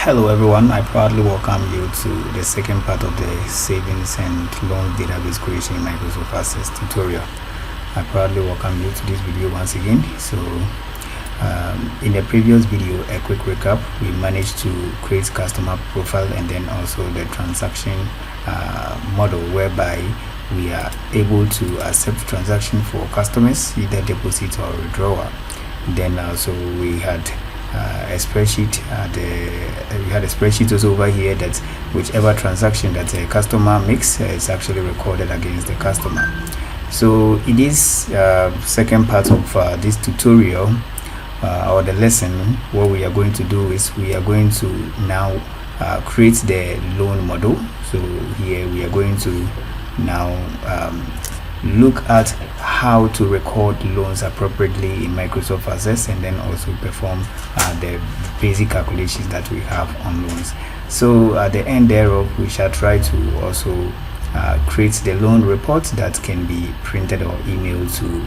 Hello everyone, I proudly welcome you to the second part of the savings and loan database creation in Microsoft Access tutorial. I proudly welcome you to this video once again. So in the previous video, a quick recap, we managed to create customer profile and then also the transaction model whereby we are able to accept transaction for customers, either deposit or withdrawal. Then also we had a spreadsheet. We had a spreadsheet also over here that whichever transaction that a customer makes is actually recorded against the customer. So in this second part of this tutorial or the lesson, what we are going to do is we are going to now create the loan model. So here we are going to now look at how to record loans appropriately in Microsoft Access and then also perform the basic calculations that we have on loans. So at the end thereof, we shall try to also create the loan report that can be printed or emailed to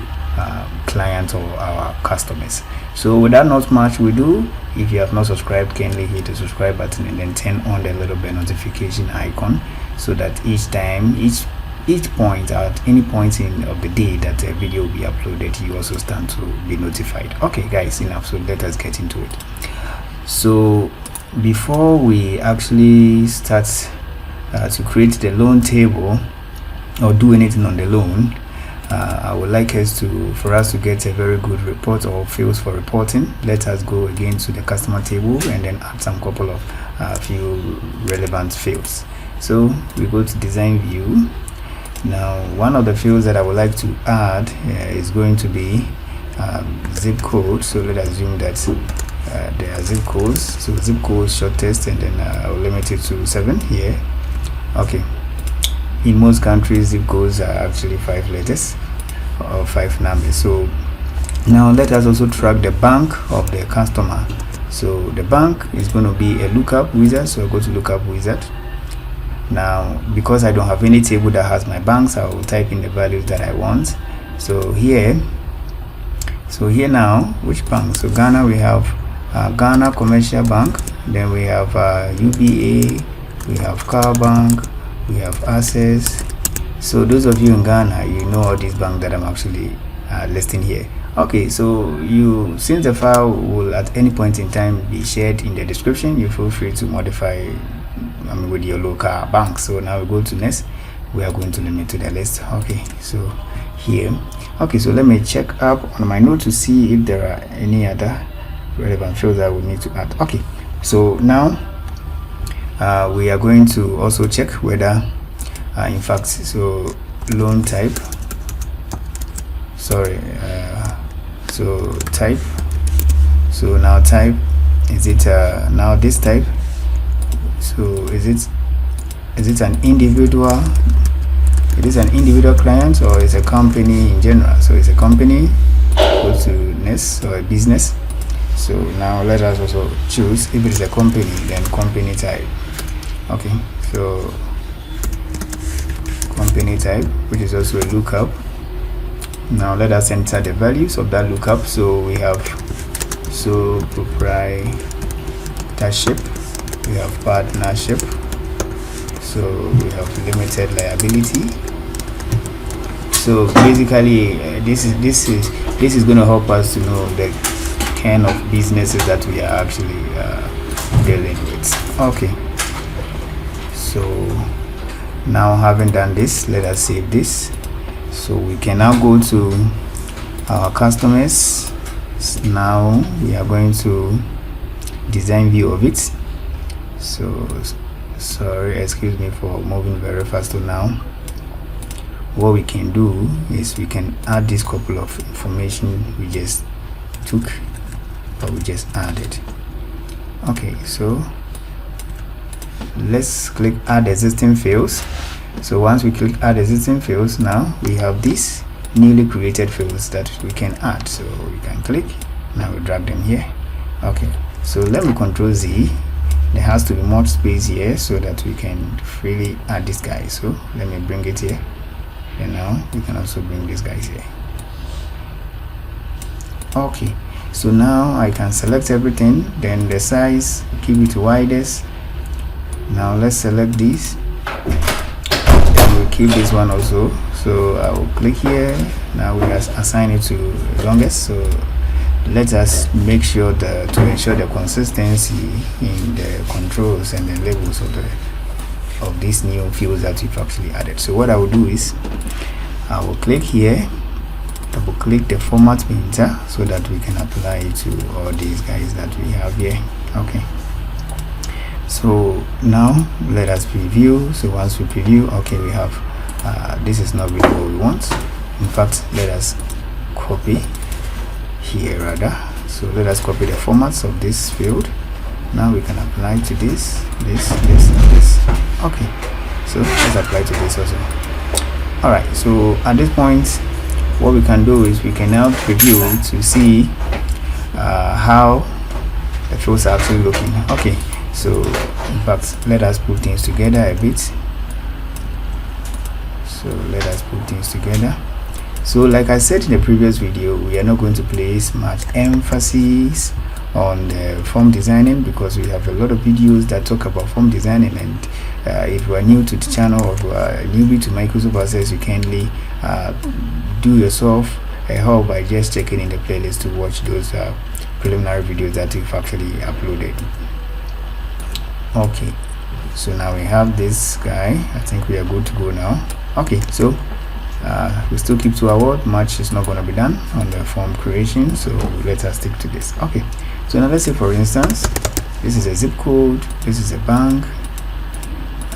clients or our customers. So without not much we do, if you have not subscribed, kindly hit the subscribe button and then turn on the little bell notification icon so that each point at any point of the day that a video will be uploaded, you also stand to be notified. Okay guys, enough, so let us get into it. So before we actually start to create the loan table or do anything on the loan, I would like for us to get a very good report or fields for reporting. Let us go again to the customer table and then add some couple of few relevant fields. So we go to design view. Now one of the fields that I would like to add is going to be zip code. So let us assume that there are zip codes. So zip code shortest, and then I'll limit it to 7 here. Okay, in most countries zip codes are actually 5 letters or 5 numbers. So now let us also track the bank of the customer. So the bank is going to be a lookup wizard, so I'll go to lookup wizard. Now because I don't have any table that has my banks, I will type in the values that I want. So here now, which bank? So Ghana, we have Ghana Commercial Bank, then we have UBA, we have Car Bank, we have Access. So those of you in Ghana, you know all these banks that I'm actually listing here. Okay, so since the file will at any point in time be shared in the description, you feel free to modify with your local bank. So now we go to next, we are going to limit to the list. Okay, so here, okay, so let me check up on my note to see if there are any other relevant fields that we need to add. Okay, so now we are going to also check whether in fact, so loan type, sorry, so type, so now type, is it now this type? So is it an individual? It is an individual client or is a company in general? So it's a company. Go to next, or a business. So now let us also choose, if it is a company, then company type. Okay, so company type, which is also a lookup. Now let us enter the values of that lookup. So we have proprietorship, we have partnership, so we have limited liability. So basically this is going to help us to know the kind of businesses that we are actually dealing with. Okay, so now having done this, let us save this. So we can now go to our customers. Now we are going to design view of it. So sorry, excuse me for moving very fast. So now what we can do is we can add this couple of information we just took, or we just added. Okay, so let's click add existing fields. So once we click add existing fields, now we have these newly created fields that we can add. So we can click, now we drag them here. Okay, so let me Control Z. There has to be more space here so that we can freely add this guy. So let me bring it here, and now we can also bring these guys here. Okay, so now I can select everything, then the size keep it to widest. Now let's select this, and we'll keep this one also. So I will click here. Now we assign it to longest. So let us make sure that to ensure the consistency in the controls and the labels of these new fields that we've actually added. So what I will do is I will click here, double click the format painter so that we can apply it to all these guys that we have here. Okay, so now let us preview. So once we preview, okay, we have this is not really what we want. In fact, let us copy here rather. So let us copy the formats of this field. Now we can apply to this, this. Okay, so let's apply to this also. All right, so at this point what we can do is we can now preview to see how the fields are actually looking. Okay, so in fact let us put things together a bit. So let us put things together. So like I said in the previous video, we are not going to place much emphasis on the form designing because we have a lot of videos that talk about form designing, and if you are new to the channel or newbie to Microsoft Access, you kindly do yourself a help by just checking in the playlist to watch those preliminary videos that we've actually uploaded. Okay, so now we have this guy. I think we are good to go now. Okay, so we still keep to our word. Much is not going to be done on the form creation, so let us stick to this. Okay, so now let's say for instance this is a zip code, this is a bank,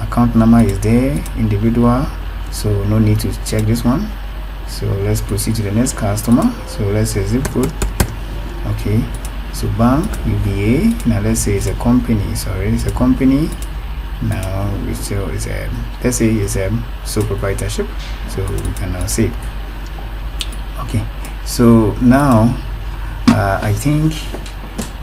account number is there, individual, so no need to check this one. So let's proceed to the next customer. So let's say zip code. Okay, so bank UBA. Now let's say it's a company. Sorry, it's a company. Now we still is a, let's say it's a sole proprietorship, so we can now say. Okay, so now I think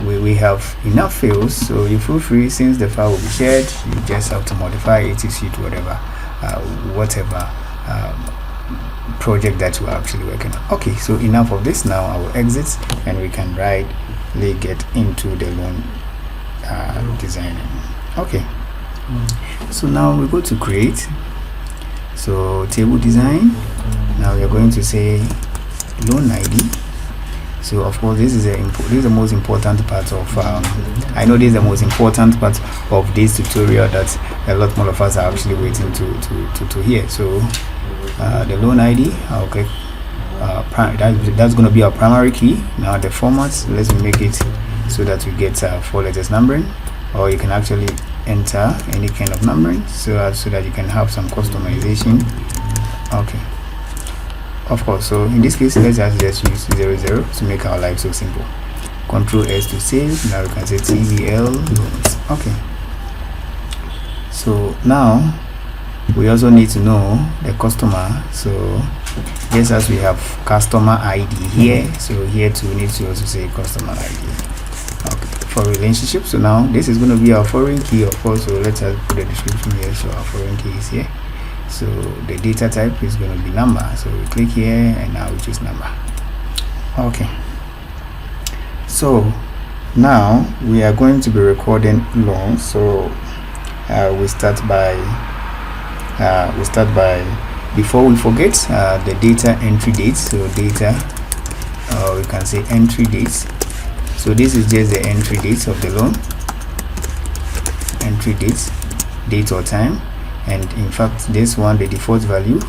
we have enough fields, so you feel free, since the file will be shared, you just have to modify it to suit whatever project that you are actually working on. Okay, so enough of this. Now I will exit and we can rightly get into the loan designing. Okay, so now we go to create, so table design. Now we are going to say loan ID. So of course this is the most important part of I know this is the most important part of this tutorial that a lot more of us are actually waiting to hear. So the loan ID, okay, that's going to be our primary key. Now the formats, let's make it so that we get 4 letters numbering, or you can actually enter any kind of numbering so that you can have some customization. Okay, of course, so in this case let's just use 00 to make our life so simple. Control S to save. Now we can say TBL loans. Okay, so now we also need to know the customer. So just as we have customer ID here, so here too we need to also say customer ID. Okay, for relationship. So now this is going to be our foreign key, of course, so let's put the description here. So our foreign key is here. So the data type is going to be number, so we click here and now we choose number. Okay, so now we are going to be recording loans. So we start by before we forget the data entry date. So data, we can say entry dates. So this is just the entry dates of the loan, entry dates, date or time. And in fact this one, the default value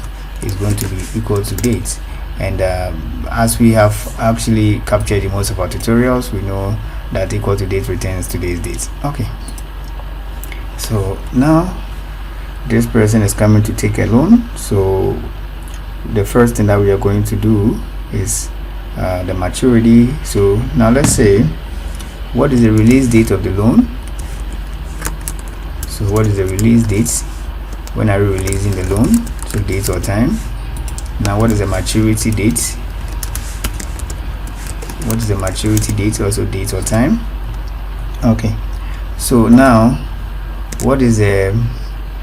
is going to be equal to date. And as we have actually captured in most of our tutorials, we know that equal to date returns today's date. Okay, so now this person is coming to take a loan. So the first thing that we are going to do is the maturity. So now let's say, what is the release date of the loan? So what is the release date? When are we releasing the loan? So date or time. Now what is the maturity date? What is the maturity date? Also date or time. Okay, so now what is the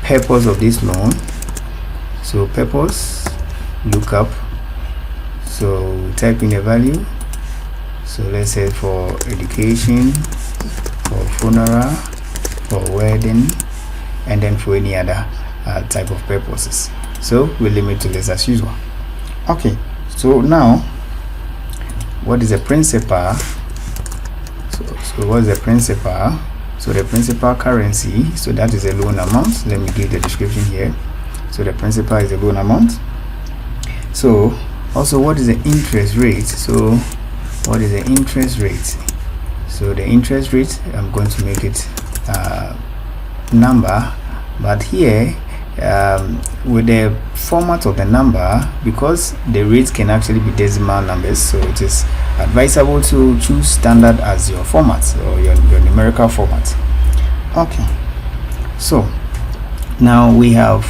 purpose of this loan? So purpose, lookup. So type in a value. So let's say for education, for funeral, for wedding, and then for any other type of purposes. So we limit to less as usual. Okay, so now what is the principal? So what is the principal? So the principal currency, so that is a loan amount. Let me give the description here. So the principal is a loan amount. So also, what is the interest rate? So what is the interest rate? So the interest rate, I'm going to make it number, but here with the format of the number, because the rates can actually be decimal numbers, so it is advisable to choose standard as your format or your numerical format. Okay, so now we have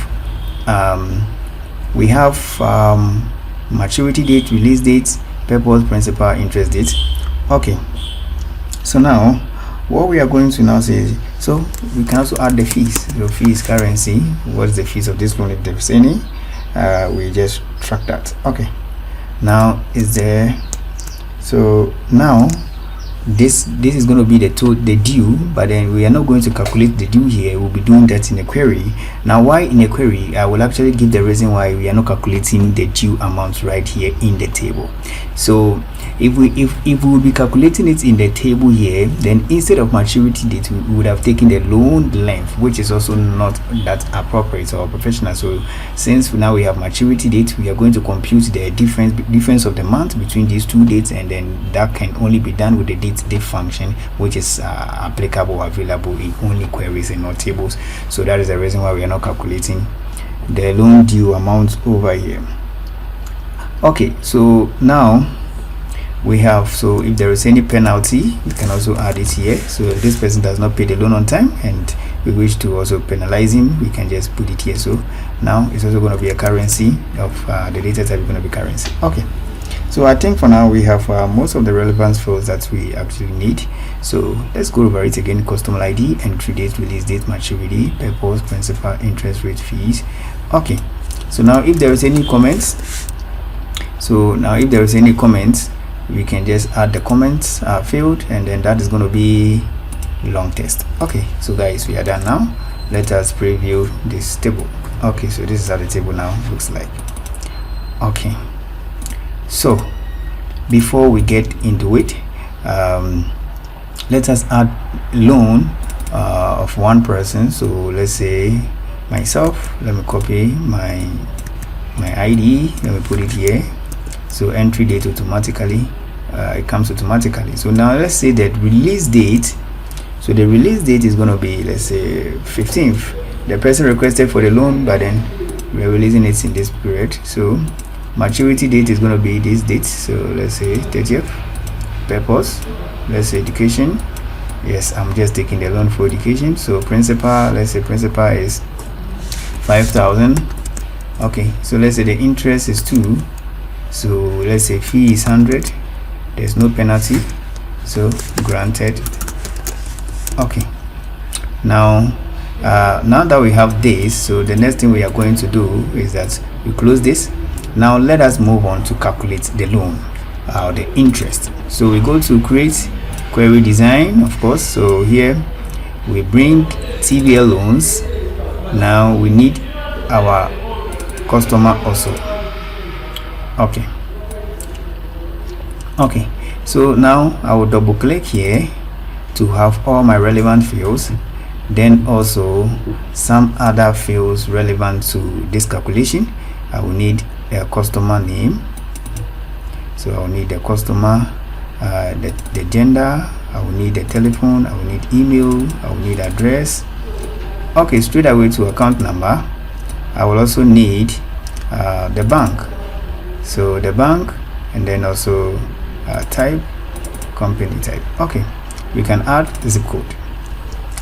maturity date, release date, purpose, principal, interest date. Okay, so now what we are going to now say is, so we can also add the fees. The fees currency, what's the fees of this loan if there's any, we just track that. Okay, now is there, so now this is going to be the due, but then we are not going to calculate the due here. We'll be doing that in a query. Now why in a query? I will actually give the reason why we are not calculating the due amount right here in the table. So if we would be calculating it in the table here, then instead of maturity date, we would have taken the loan length, which is also not that appropriate or professional. So since now we have maturity date, we are going to compute the difference of the month between these two dates, and then that can only be done with the date function, which is applicable, available in only queries and not tables. So that is the reason why we are not calculating the loan due amount over here. Okay, so now we have, so if there is any penalty, we can also add it here. So if this person does not pay the loan on time and we wish to also penalize him, we can just put it here. So now it's also going to be a currency of the data type is going to be currency. Okay, so I think for now we have most of the relevant fields that we actually need. So let's go over it again. Customer ID, entry date, release date, maturity, purpose, principal, interest rate, fees. Okay, so now if there is any comments, we can just add the comments field, and then that is going to be long text. Okay, so guys, we are done now. Let us preview this table. Okay, so this is how the table now looks like. Okay, so before we get into it, let us add loan of one person. So let's say myself. Let me copy my ID, let me put it here. So entry date automatically, it comes automatically. So now let's say that release date, so the release date is going to be, let's say 15th. The person requested for the loan, but then we're releasing it in this period. So maturity date is going to be this date, so let's say 30th. Purpose, let's say education. Yes, I'm just taking the loan for education. So principal, let's say principal is 5,000. Okay, so let's say the interest is 2. So let's say fee is 100. There's no penalty, so granted. Okay, now that we have this, so the next thing we are going to do is that we close this. Now let us move on to calculate the loan, the interest. So we go to create query design, of course. So here we bring TVL loans. Now we need our customer also. Okay, so now I will double click here to have all my relevant fields, then also some other fields relevant to this calculation. I will need a customer name, so I will need the customer, the gender, I will need the telephone, I will need email, I will need address. Okay, straight away to account number. I will also need the bank, so the bank, and then also type, company type. Okay, we can add zip code.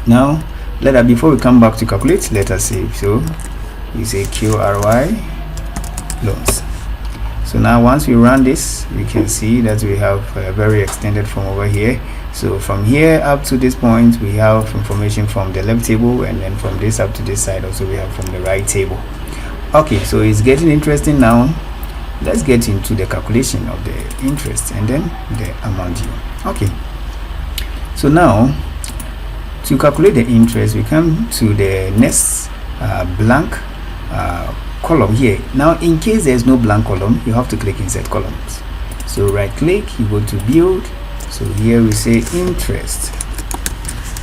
Now before we come back to calculate, let us see. So we say QRY loans. So now once we run this, we can see that we have a very extended form over here. So from here up to this point, we have information from the left table, and then from this up to this side also we have from the right table. Okay, so it's getting interesting now. Let's get into the calculation of the interest and then the amount due. Okay, so now to calculate the interest, we come to the next blank column here. Now in case there's no blank column, you have to click insert columns. So right click, you go to build. So here we say interest.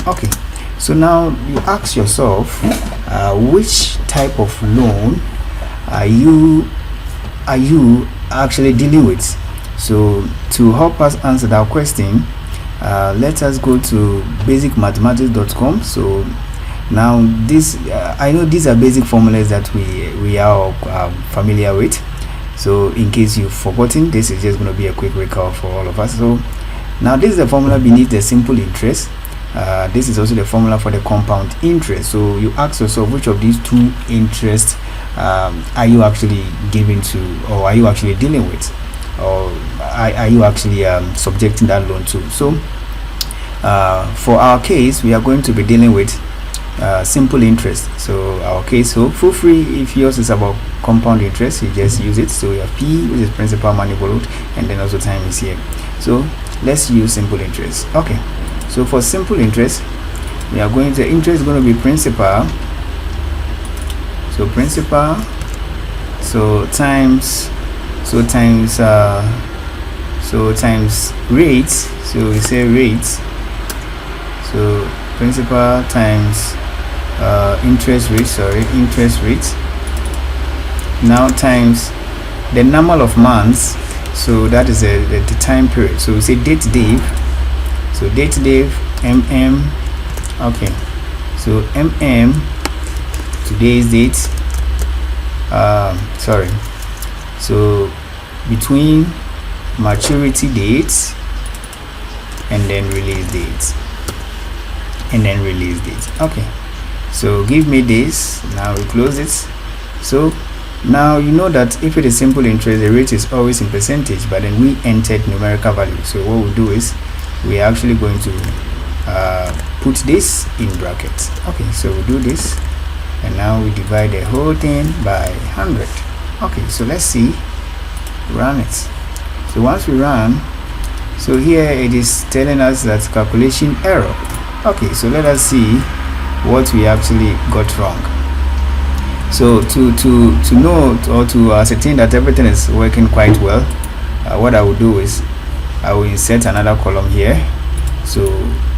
Okay, so now you ask yourself, which type of loan are you actually dealing with? So to help us answer that question, let us go to basicmathematics.com. So now this I know these are basic formulas that we are familiar with. So in case you've forgotten, this is just going to be a quick recall for all of us. So now this is the formula beneath the simple interest. This is also the formula for the compound interest. So you ask yourself, which of these two interests are you actually giving to, or are you actually dealing with, or are you actually subjecting that loan to? So for our case, we are going to be dealing with simple interest. So our case, so feel free, if yours is about compound interest, you just use it. So you have P, which is principal, money borrowed, and then also time is here. So let's use simple interest. Okay, so for simple interest, we are going to, interest is going to be principal. So principal, so times rates. So we say rates. So principal times interest rate. Now times the number of months. So that is the time period. So we say date div. So date div mm. Okay, so today's date. So between maturity dates and then release dates. Okay, so give me this. Now we close it. So now you know that if it is simple interest, the rate is always in percentage, but then we entered numerical value. So what we'll do is we are actually going to put this in brackets. Okay, so we'll do this, and now we divide the whole thing by 100. Okay, so let's see, run it. So once we run, so here it is telling us that calculation error. Okay, so let us see what we actually got wrong. So to know or to ascertain that everything is working quite well, what I will do is I will insert another column here. So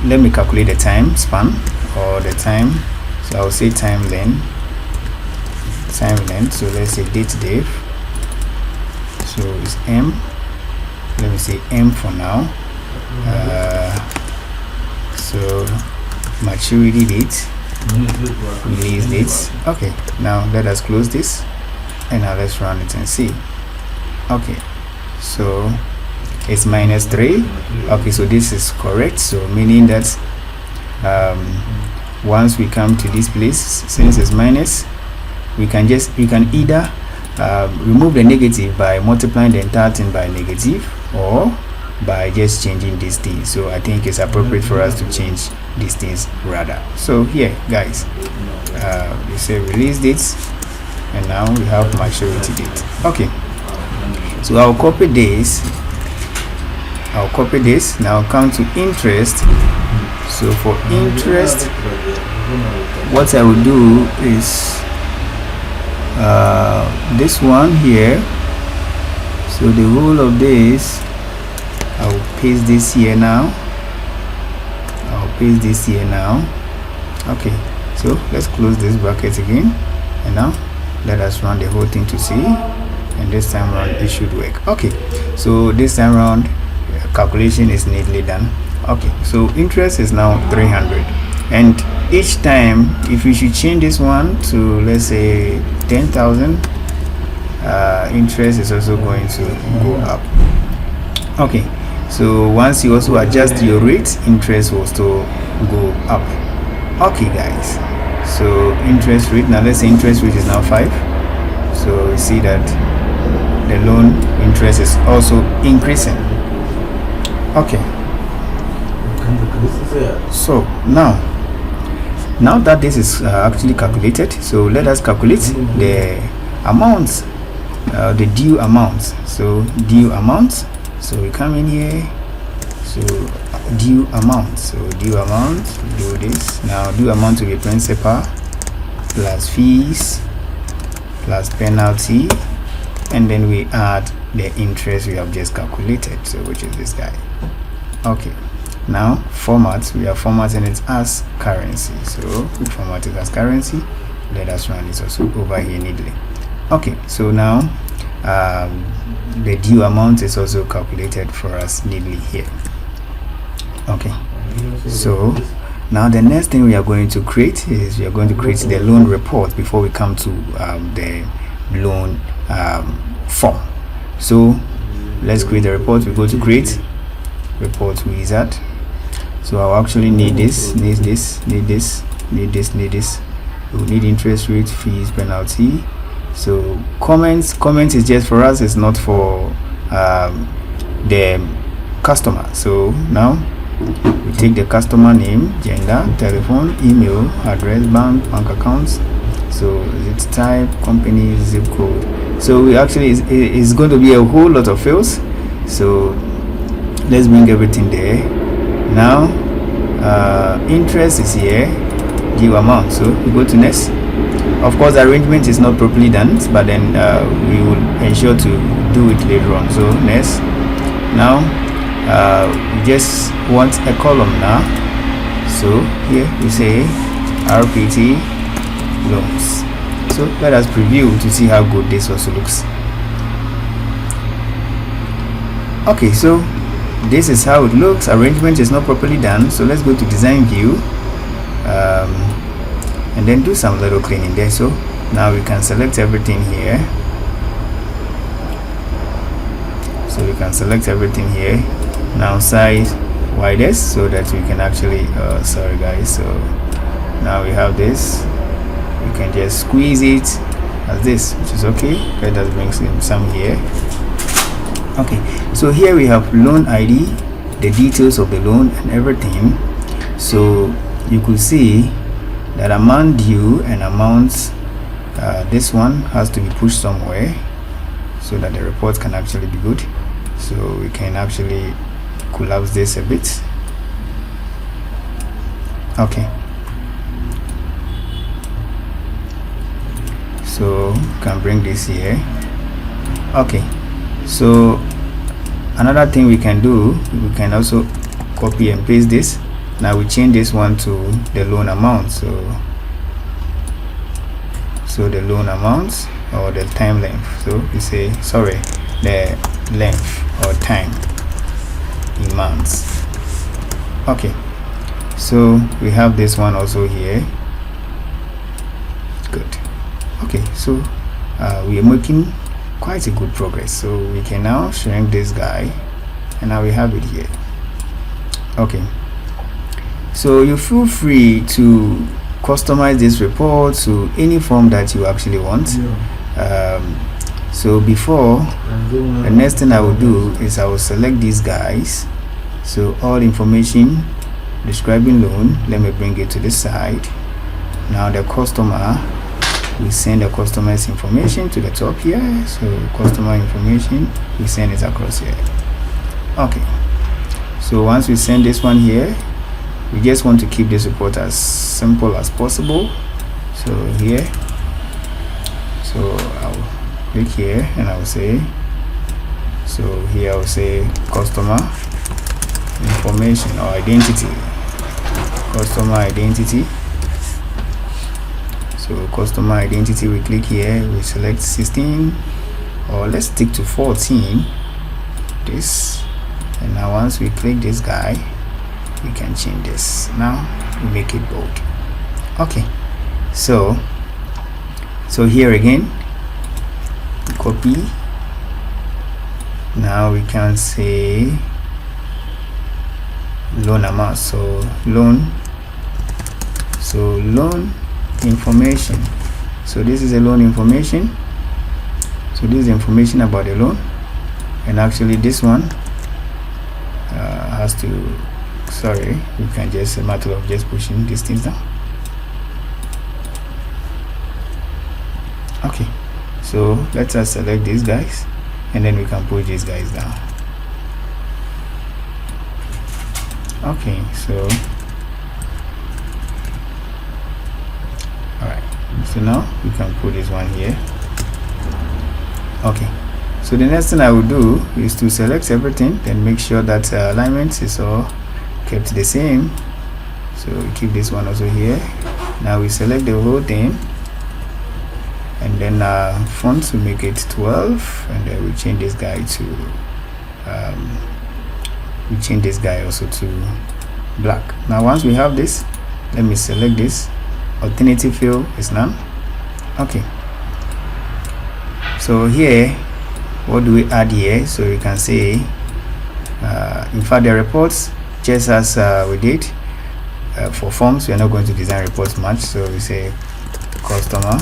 let me calculate the time span, or the time. So I will say time length. So let's say date div. So it's M. Let me say M for now. So maturity date, release dates. Okay, now let us close this, and now let's run it and see. Okay, so it's -3. Okay, so this is correct. So meaning that once we come to this place, since it's minus, we can either remove the negative by multiplying the entire thing by negative, or by just changing these things. So I think it's appropriate for us to change these things rather. So here guys, we say release dates, and now we have maturity date. Okay, so I'll copy this. Now come to interest. So for interest, what I will do is this one here. So the whole of this, I'll paste this here now. Okay, so let's close this bracket again, and now let us run the whole thing to see, and this time around it should work. Okay, so this time around calculation is neatly done. Okay, so interest is now 300, and each time if you should change this one to, let's say, 10,000, interest is also going to go up. Okay, so once you also adjust your rate, interest will still go up. Okay guys, so interest rate, now let's say interest rate is now 5. So you see that the loan interest is also increasing. Okay, so now that this is actually calculated, so let us calculate the amounts, the due amounts. So due amounts, so we come in here. So due amount. So due amount, do this. Now due amount will be principal plus fees plus penalty, and then we add the interest we have just calculated, so which is this guy. Okay, now format, we are formatting it as currency, so we format it as currency. Let us run this also over here neatly. Okay, so now the due amount is also calculated for us neatly here. Okay, so now the next thing we are going to create is we are going to create the loan report before we come to the loan form. So let's create a report. We go to create report wizard. So I'll actually need this, need this, need this, need this, need this. We'll need interest rate, fees, penalty. So comments is just for us, it's not for the customer. So now we take the customer name, gender, telephone, email, address, bank accounts. So it's type, company, zip code. So we actually it's going to be a whole lot of fields. So let's bring everything there. Now interest is here, due amount. So we go to next. Of course, arrangement is not properly done, but then we will ensure to do it later on. So next. Now we just want a column now. So here we say RPT loans. So let us preview to see how good this also looks. Okay, so this is how it looks. Arrangement is not properly done, so let's go to design view and then do some little cleaning there. So now we can select everything here. So we can select everything here. Now size widest, so that we can actually sorry guys, so now we have this. You can just squeeze it as this, which is okay. Let us bring some here. Okay, so here we have loan ID, the details of the loan and everything. So you could see that amount due and amounts, this one has to be pushed somewhere so that the report can actually be good. So we can actually collapse this a bit. Okay, so can bring this here. Okay, so another thing we can do, we can also copy and paste this. Now we change this one to the loan amount. So the loan amount or the time length. So we say sorry, the length or time in months. Okay, so we have this one also here. Good. Okay, so we are making quite a good progress. So we can now shrink this guy, and now we have it here. Okay, so you feel free to customize this report to any form that you actually want. So before, the next thing I will do is I will select these guys. So all information describing loan, let me bring it to this side. Now the customer, we send the customer's information to the top here. So customer information, we send it across here. Okay, so once we send this one here, we just want to keep this report as simple as possible. So here, so I'll click here and I'll say, so here I'll say customer information or identity, customer identity. So customer identity, we click here, we select 16, or let's stick to 14, this, and now once we click this guy, we can change this. Now we make it bold. Okay, so here again, copy. Now we can say loan amount. So loan information. So this is a loan information. So this is information about the loan, and actually this one has to, sorry, we can just a matter of just pushing these things down. Okay, so let us select these guys, and then we can push these guys down. Okay, so all right, so now we can put this one here. Okay, so the next thing I will do is to select everything, then make sure that alignment is all kept the same. So we keep this one also here. Now we select the whole thing, and then font to make it 12, and then we change this guy to also to black. Now once we have this, let me select this. Alternative fill is none. Okay, so here what do we add here? So you can say in fact the reports, just as we did for forms, we are not going to design reports much, so we say customer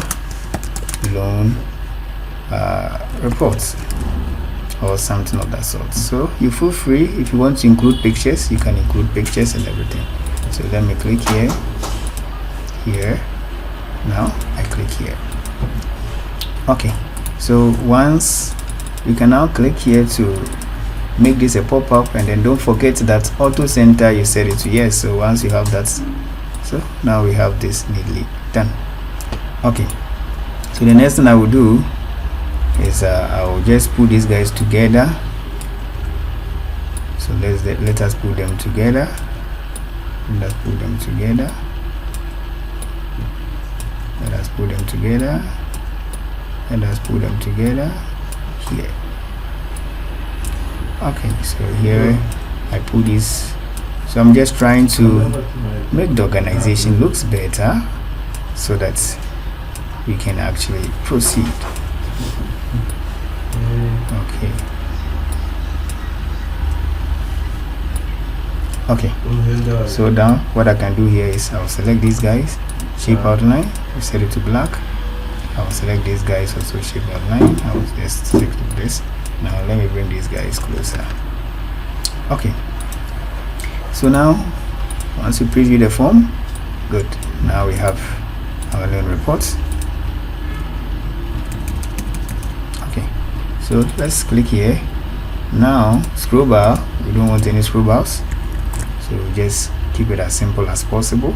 loan reports or something of that sort. So you feel free, if you want to include pictures, you can include pictures and everything. So let me click here. Now I click here. Okay, so once you can now click here to make this a pop-up, and then don't forget that auto center you set it to yes. So once you have that, so now we have this neatly done. Okay, so the next thing I will do is I will just put these guys together. So let us put them together. Let's put them together. Let us put them together. Let us put them together here. Okay, so here I put this. So I'm just trying to make the organization looks better so that we can actually proceed. Okay. Okay, so now what I can do here is I'll select these guys, shape outline, we set it to black. I'll select these guys, also shape outline. I'll just stick to this. Now let me bring these guys closer. Okay, so now once you preview the form, good. Now we have our loan reports. Okay, so let's click here. Now scroll bar, we don't want any scroll bars, so just keep it as simple as possible.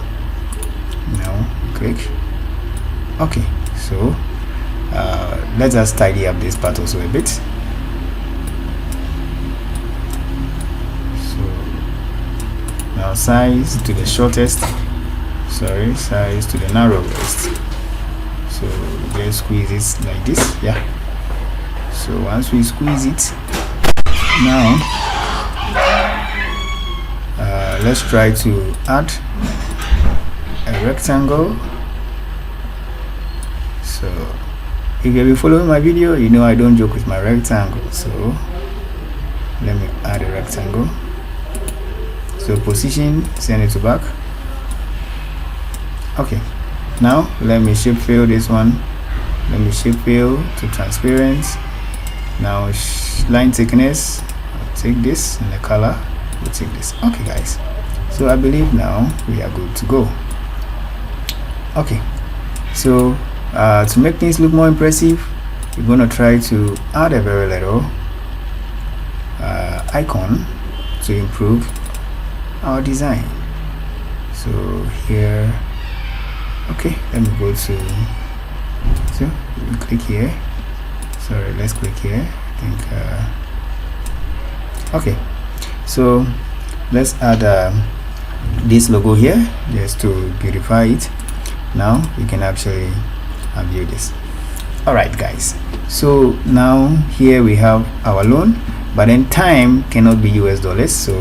Now click. Okay, so let us tidy up this part also a bit. So now size to the shortest, size to the narrowest. So just squeeze it like this. Yeah, so once we squeeze it, now let's try to add a rectangle. So if you've been following my video, you know I don't joke with my rectangle. So let me add a rectangle. So position, send it to back. Okay, now let me shape fill this one. Let me shape fill to transparent. Now line thickness, I'll take this, and the color, we'll take this. Okay guys, so I believe now we are good to go. Okay, so to make things look more impressive, we're going to try to add a very little icon to improve our design. So here, okay, let me go to, so we click here. Sorry, let's click here. I think okay, so let's add this logo here just to beautify it. Now we can actually view this. All right guys, so now here we have our loan, but then time cannot be US dollars, so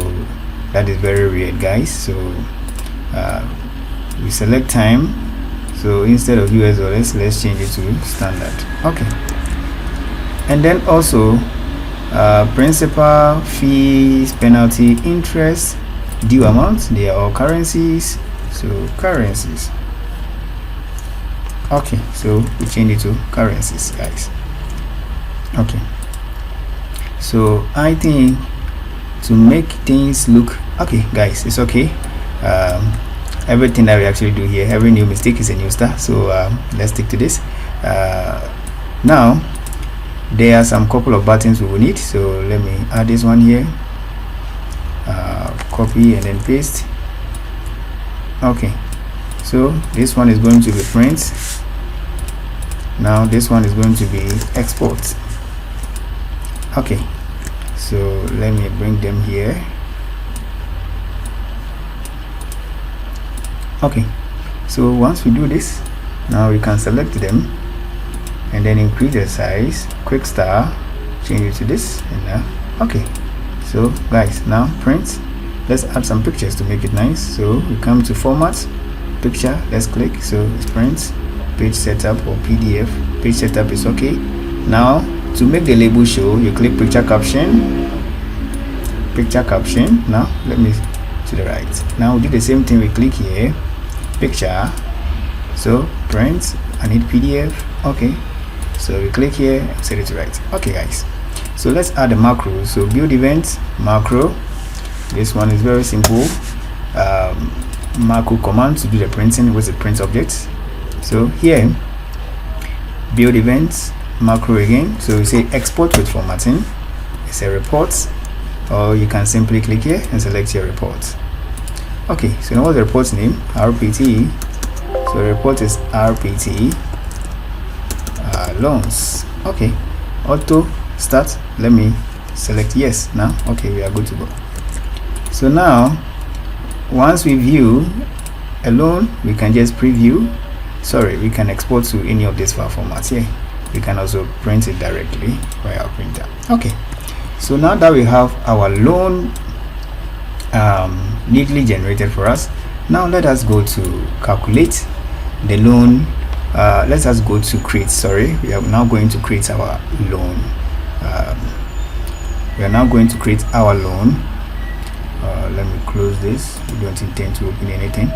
that is very weird guys. So we select time, so instead of US dollars, let's change it to standard. Okay, and then also principal, fees, penalty, interest, due amount, they are all currencies. So currencies. Okay, so we change it to currencies guys. Okay, so I think to make things look okay guys, it's okay. Everything that we actually do here, every new mistake is a new start. So let's stick to this. Now there are some couple of buttons we will need, so let me add this one here. copy and then paste. Okay, so this one is going to be print. Now this one is going to be export. Okay, so let me bring them here. Okay, so once we do this, now we can select them and then increase the size, quick star, change it to this, and now okay. So guys, now print. Let's add some pictures to make it nice. So we come to format, picture, let's click. So it's print, page setup or PDF. Page setup is okay. Now to make the label show, you click picture caption. Now let me to the right. Now we do the same thing. We click here, picture. So print, I need PDF. Okay, so we click here and set it to right. Okay guys, so let's add a macro. So build event macro. This one is very simple. Macro command to do the printing with the print object. So here, build events macro again. So you say export with formatting. It's a report, or you can simply click here and select your report. Okay, so now what's the report's name? RPT. So the report is RPT loans. Okay, auto start. Let me select yes. Now okay, we are good to go. So now once we view a loan, we can just preview. Sorry, we can export to any of these file formats here. We can also print it directly by our printer. Okay, so now that we have our loan neatly generated for us, now let us go to calculate the loan. Let us go to create. Sorry, we are now going to create our loan. We are now going to create our loan. Let me close this. We don't intend to open anything.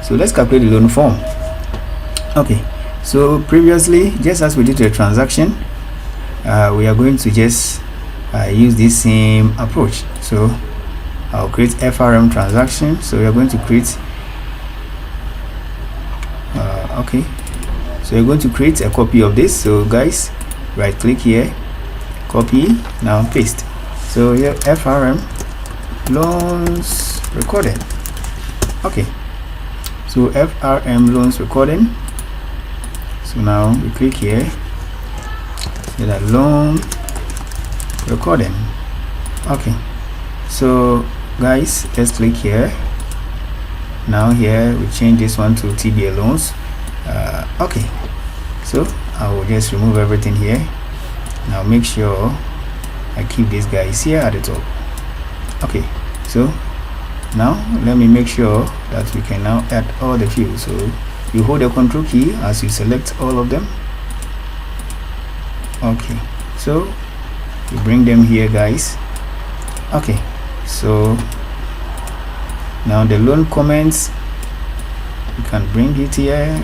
So let's calculate the loan form. Okay, so previously, just as we did the transaction, we are going to just use this same approach. So I'll create FRM transaction. So we are going to create okay, so you're going to create a copy of this. So guys, right click here, copy, now paste. So here FRM loans recording. Okay, so FRM loans recording. So now we click here, so that loan recording. Okay, so guys, let's click here. Now here we change this one to TBA loans. Okay, so I will just remove everything here. Now make sure I keep these guys here at the top. Okay, so now let me make sure that we can now add all the fields. So you hold the control key as you select all of them. Okay, so you bring them here guys. Okay, so now the loan comments, you can bring it here.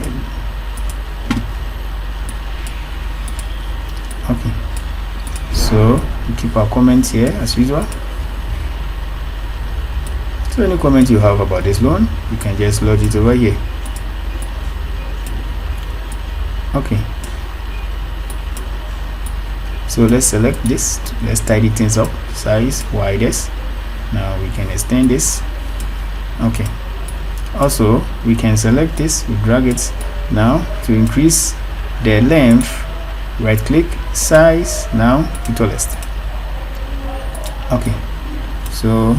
Okay, so we keep our comments here as usual. So any comment you have about this loan, you can just lodge it over here. Okay, so let's select this. Let's tidy things up. Size widest. Now we can extend this. Okay, also we can select this, we drag it. Now to increase the length, right click, size, now to tallest. Okay, so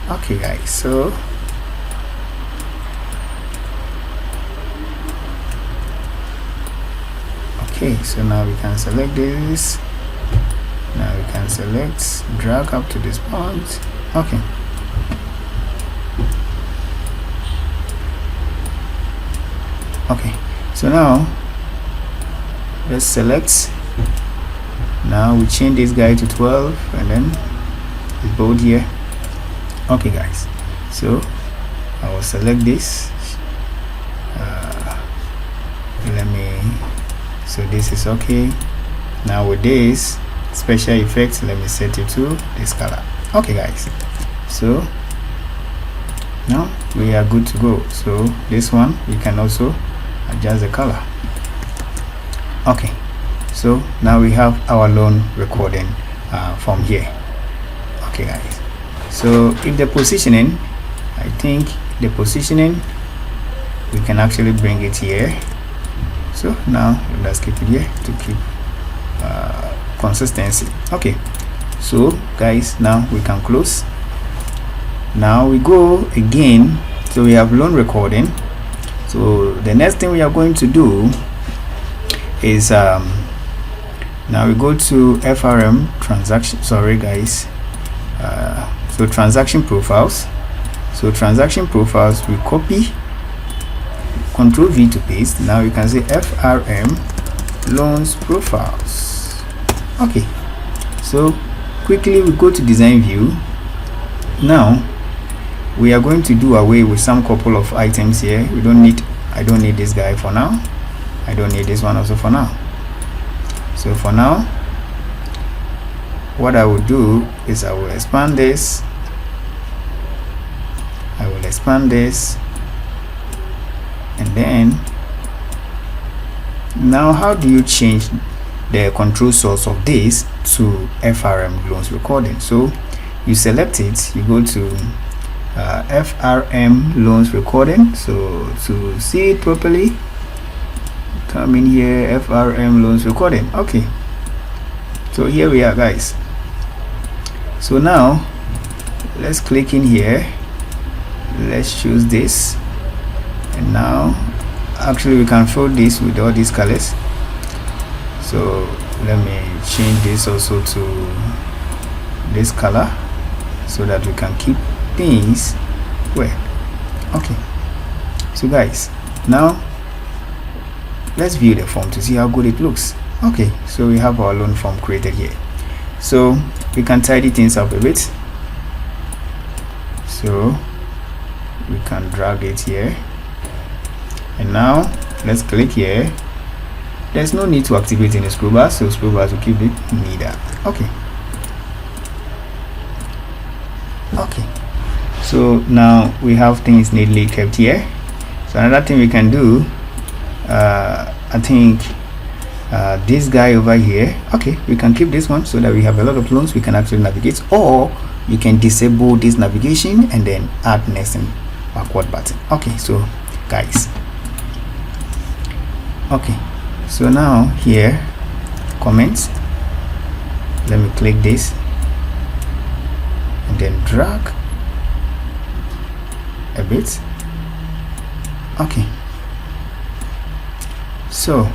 okay guys, so okay, so now we can select this. Now we can select, drag up to this point. Okay, okay, so now let's select. Now we change this guy to 12 and then it's bold here. Okay guys, so I will select this. Let me, so this is okay. Now with this special effects, let me set it to this color. Okay guys, so now we are good to go. So this one we can also adjust the color. Okay, So now we have our loan recording form here. Okay guys, so if the positioning, I think the positioning, we can actually bring it here. So now let's keep it here to keep consistency. Okay, so guys, now we can close. Now we go again. So we have loan recording. So the next thing we are going to do is now we go to FRM transaction, sorry guys, so transaction profiles. So transaction profiles, we copy, Ctrl V to paste. Now you can say FRM loans profiles. Okay, so quickly we go to design view. Now we are going to do away with some couple of items here. I don't need this guy for now. I don't need this one also for now. So for now, what I will do is I will expand this. I will expand this, and then now how do you change the control source of this to FRM loans recording? So you select it, you go to FRM loans recording. So to see it properly, come in here, FRM loans recording. Okay, so here we are guys. So now let's click in here, let's choose this, and now actually we can fill this with all these colors. So let me change this also to this color so that we can keep things well. Okay, so guys, now let's view the form to see how good it looks. Okay, so we have our loan form created here. So we can tidy things up a bit. So we can drag it here, and now let's click here. There's no need to activate any scroll bar, so scroll bars will keep it neither. Okay, so now we have things neatly kept here. So another thing we can do, I think this guy over here, okay, we can keep this one so that we have a lot of loans we can actually navigate, or you can disable this navigation and then add next and backward button. Okay, so guys, okay, so now here comments, let me click this and then drag a bit. Okay, so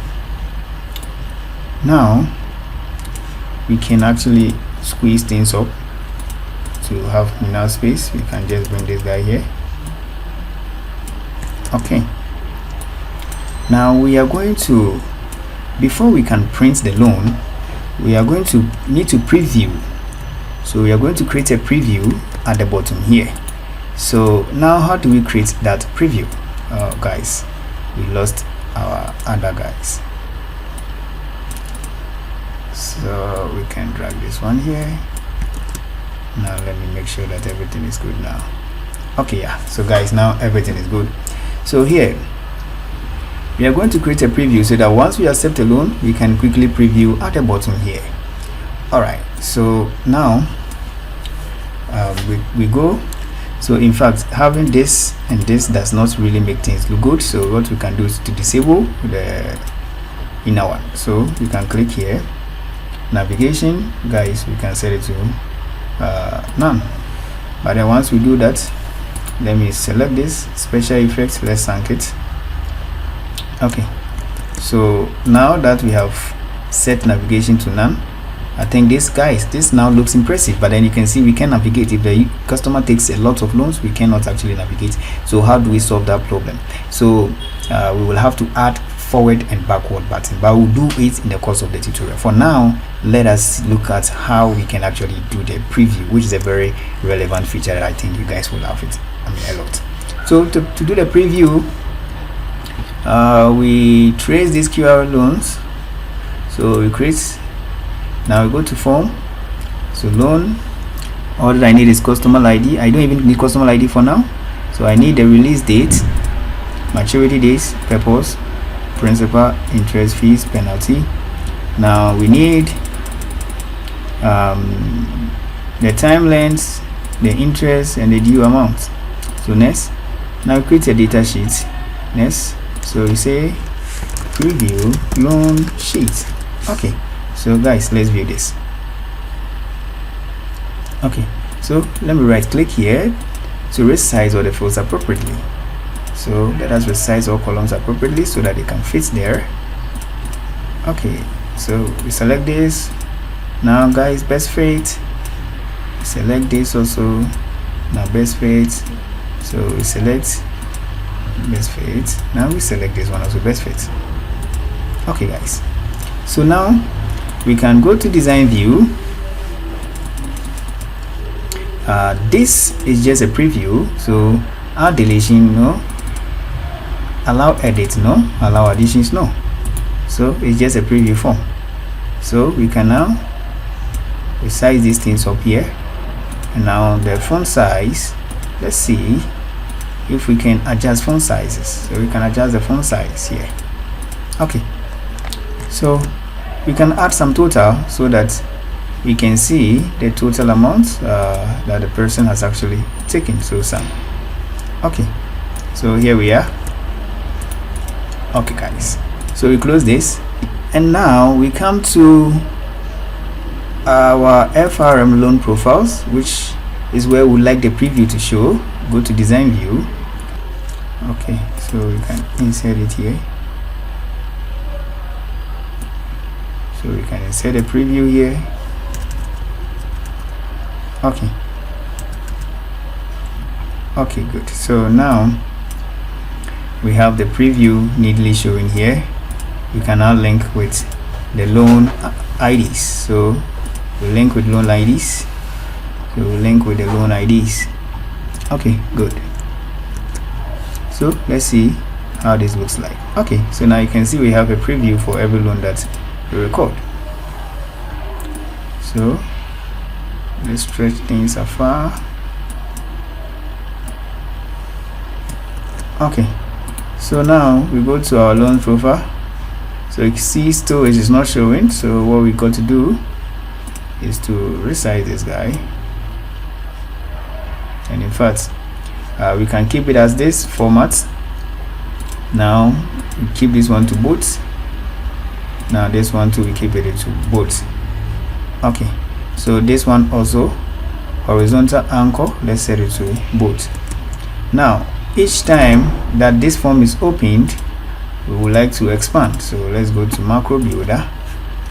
now we can actually squeeze things up to have enough space. We can just bring this guy here. Okay, now we are going to, before we can print the loan, we are going to need to preview. So we are going to create a preview at the bottom here. So now how do we create that preview? Guys, we lost our other guys, so we can drag this one here. Now let me make sure that everything is good now. Okay, yeah, so guys, now everything is good. So here we are going to create a preview so that once we accept a loan, we can quickly preview at the bottom here. All right, so now we go. So in fact, having this and this does not really make things look good. So what we can do is to disable the inner one. So we can click here, navigation, guys, we can set it to none. But then once we do that, let me select this special effects, let's sync it. Okay, so now that we have set navigation to none, I think this now looks impressive. But then you can see we can navigate. If the customer takes a lot of loans, we cannot actually navigate. So how do we solve that problem? So we will have to add forward and backward button, but we'll do it in the course of the tutorial. For now, let us look at how we can actually do the preview, which is a very relevant feature that I think you guys will love it, a lot. So to do the preview, we trace these QR loans. So we create, now we go to form, so loan, all that I need is customer ID. I don't even need customer ID for now, so I need the release date, maturity dates, purpose, principal, interest, fees, penalty, Now we need the time length, the interest, and the due amount. So next, now create a data sheet. Next, so we say preview loan sheet. Okay, so guys, let's view this. Okay, so let me right click here to resize all the fields appropriately. So let us resize all columns appropriately so that they can fit there. Okay, so we select this. Now guys, best fit, select this also. Now best fit, so we select best fit. Now we select this one also, best fit. Okay guys, so now we can go to design view. This is just a preview, so our deletion no, allow edit no, allow additions no. So it's just a preview form. So we can now resize these things up here, and now the font size, let's see if we can adjust font sizes. So we can adjust the font size here. Okay, so we can add some total so that we can see the total amount that the person has actually taken. So some. Okay, so here we are. Okay guys, so we close this, and now we come to our FRM loan profiles, which is where we like the preview to show. Go to design view. Okay, so we can insert it here. So we can insert a preview here. Okay, okay, good. So now we have the preview neatly showing here. We can now link with the loan IDs. So we link with loan IDs. So we link with the loan IDs. Okay, good. So let's see how this looks like. Okay, so now you can see we have a preview for every loan that we record. So let's stretch things afar. Okay, so now we go to our loan profile. So you see storage is not showing, so what we got to do is to resize this guy, and in fact we can keep it as this format. Now we keep this one to both. Now this one too, we keep it to both. Okay, so this one also horizontal anchor, let's set it to both. Now each time that this form is opened, we would like to expand. So let's go to macro builder.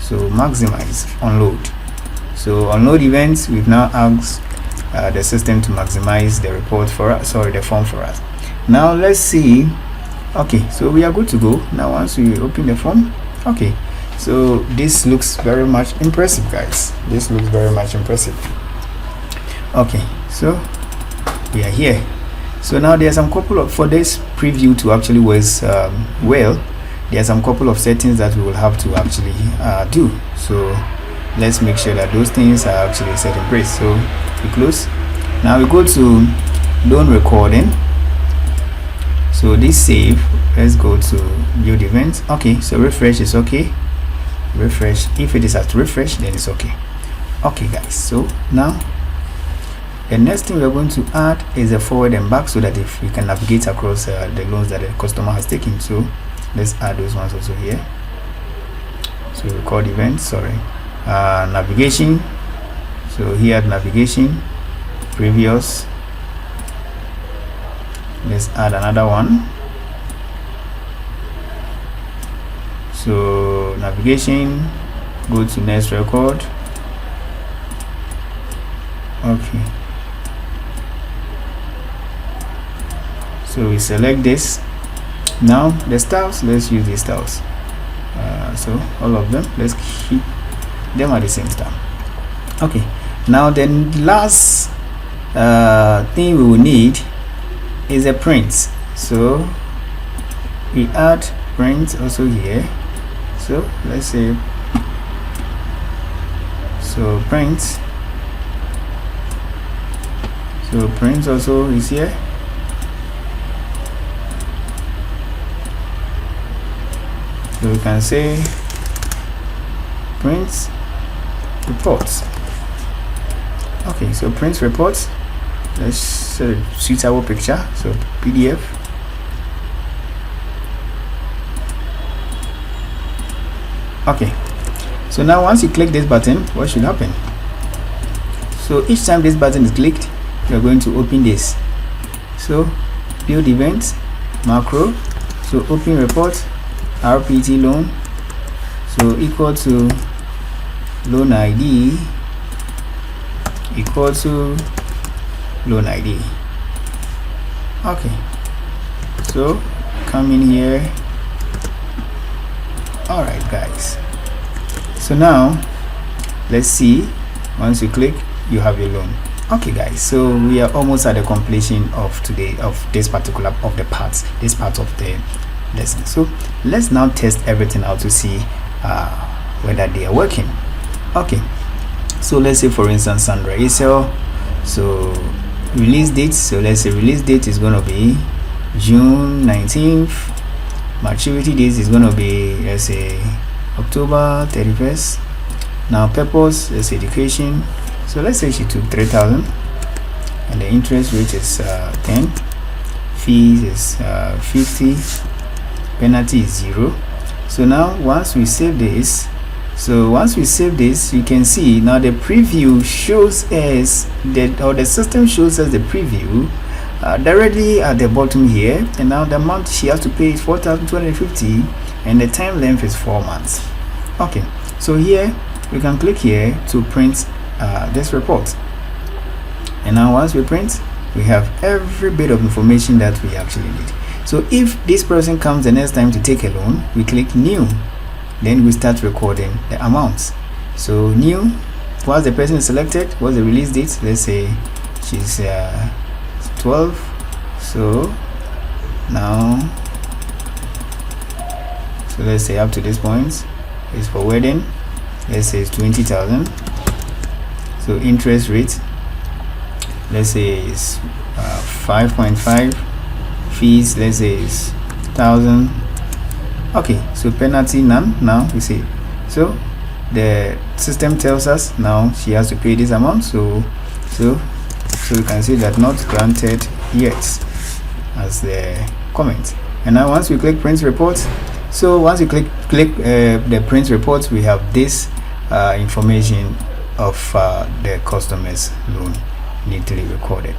So maximize unload. So unload events, we've now asked the system to maximize the report for us, sorry, the form for us. Now let's see. Okay, so we are good to go. Now once we open the form, okay, so this looks very much impressive, guys. This looks very much impressive. Okay, so we are here. So now there's some couple of, for this preview to actually work well, there are some couple of settings that we will have to actually do. So let's make sure that those things are actually set in place. So we close. Now we go to loan recording. So this save, let's go to build events. Okay, so refresh is okay. Refresh, if it is at refresh, then it's okay. Okay guys, so now the next thing we're going to add is a forward and back, so that if we can navigate across the loans that the customer has taken. So let's add those ones also here. So record events, sorry, navigation. So here at navigation, previous, let's add another one. So navigation, go to next record. Okay, so we select this. Now the styles, let's use these styles. So all of them, let's keep them at the same time. Okay, now the last thing we will need is a print. So we add print also here. So let's say, so print, so print also is here. So we can say print reports. Okay, so print reports. Let's switch our picture. So PDF. Okay, so now once you click this button, what should happen? So each time this button is clicked, you're going to open this. So build events, macro. So open report, RPT loan. So equal to loan ID equal to loan ID. Okay, so come in here. All right, guys, so now let's see. Once you click, you have your loan. Okay, guys, so we are almost at the completion of this part of the lesson. So let's now test everything out to see whether they are working. Okay, so let's say for instance Sandra ASL. So release date, so let's say release date is going to be June 19th. Maturity date is going to be, let's say, October 31st. Now purpose, let's say education. So let's say she took 3,000 and the interest rate is 10, fees is 50, penalty is 0. So now once we save this, you can see now the preview shows us that, or the system shows us the preview directly at the bottom here, and now the amount she has to pay is 4,250 and the time length is 4 months. Okay, so here we can click here to print this report, and now once we print, we have every bit of information that we actually need. So if this person comes the next time to take a loan, we click new, then we start recording the amounts. So new, once the person is selected, what's the release date? Let's say she's 12. So now, so let's say up to this point is for wedding, let's say it's 20,000. So interest rate, let's say is 5.5. fees, let's say is 1,000. Okay, so penalty none. Now we see, so the system tells us now she has to pay this amount. So you can see that not granted yet as the comment. And now once we click print report, so once you click the print report, we have this information of the customer's loan neatly recorded.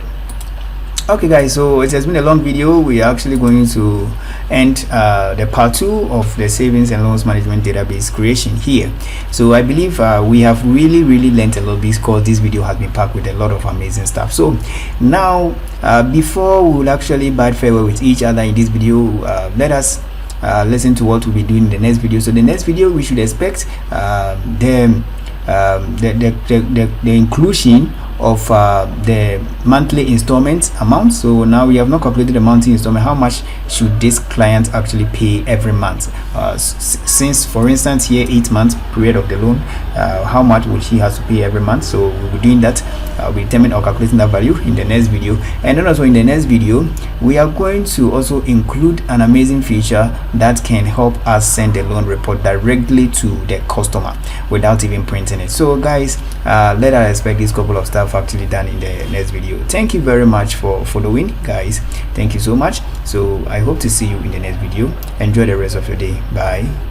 Okay, guys, so it has been a long video. We are actually going to end the part 2 of the savings and loans management database creation here. So I believe we have really learned a lot, because this video has been packed with a lot of amazing stuff. So now before we will actually bid farewell with each other in this video, let us listen to what we'll be doing in the next video. So the next video, we should expect the inclusion of the monthly installment amount. So now we have not calculated the monthly installment. How much should this client actually pay every month? Since for instance here 8 months period of the loan, how much would she have to pay every month? So we'll be doing that. We determine or calculating that value in the next video. And then also in the next video, we are going to also include an amazing feature that can help us send the loan report directly to the customer without even printing it. So guys, let us expect this couple of stuff actually done in the next video. Thank you very much for following, guys. Thank you so much. So I hope to see you in the next video. Enjoy the rest of your day. Bye.